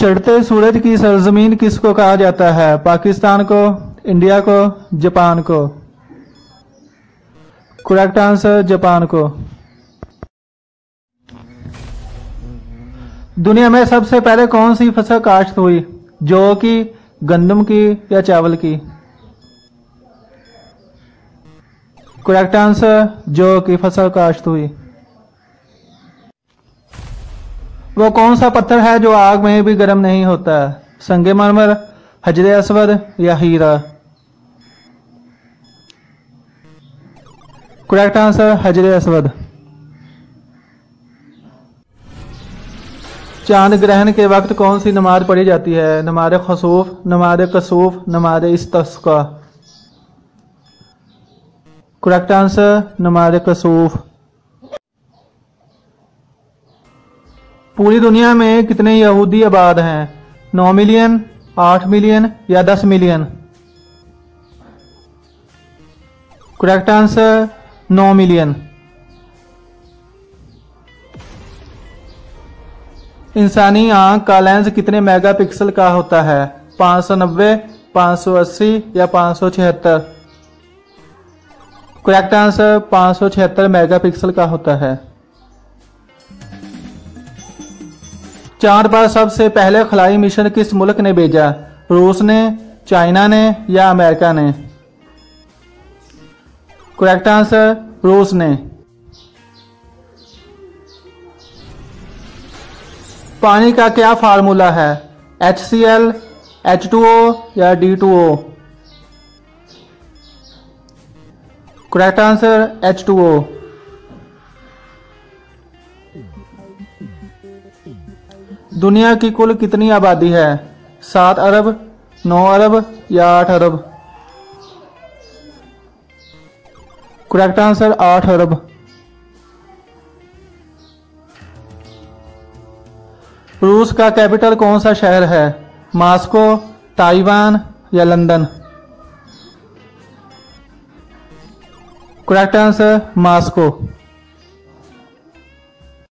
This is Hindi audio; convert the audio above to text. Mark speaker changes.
Speaker 1: चढ़ते सूरज की सरजमीन किसको कहा जाता है? पाकिस्तान को, इंडिया को, जापान को? करेक्ट आंसर जापान को। दुनिया में सबसे पहले कौन सी फसल काश्त हुई? जौ की, गंदम की या चावल की? करेक्ट आंसर जौ की फसल काश्त हुई। वो कौन सा पत्थर है जो आग में भी गर्म नहीं होता? संगमरमर, हजरे असवद या हीरा? Correct answer हजरे असवद। चांद ग्रहण के वक्त कौन सी नमाज पढ़ी जाती है? नमाज खसूफ, नमाज कसूफ, नमाज इस्तिस्का? करेक्ट आंसर नमाज कसूफ। पूरी दुनिया में कितने यहूदी आबाद हैं? 9 मिलियन, 8 मिलियन या 10 मिलियन? Correct answer 9 million. इंसानी आंख का लेंस कितने मेगापिक्सल का होता है? 590, 580 या 576? करेक्ट आंसर 576 मेगापिक्सल का होता है। चांद पर सबसे पहले खलाई मिशन किस मुल्क ने भेजा? रूस ने, चाइना ने या अमेरिका ने? करेक्ट आंसर रूस ने। पानी का क्या फार्मूला है? HCl, H2O या D2O? Correct answer H2O। दुनिया की कुल कितनी आबादी है? 7 अरब, 9 अरब या 8 अरब? करेक्ट आंसर 8 अरब। रूस का कैपिटल कौन सा शहर है? मॉस्को, ताइवान या लंदन? Correct answer Moscow.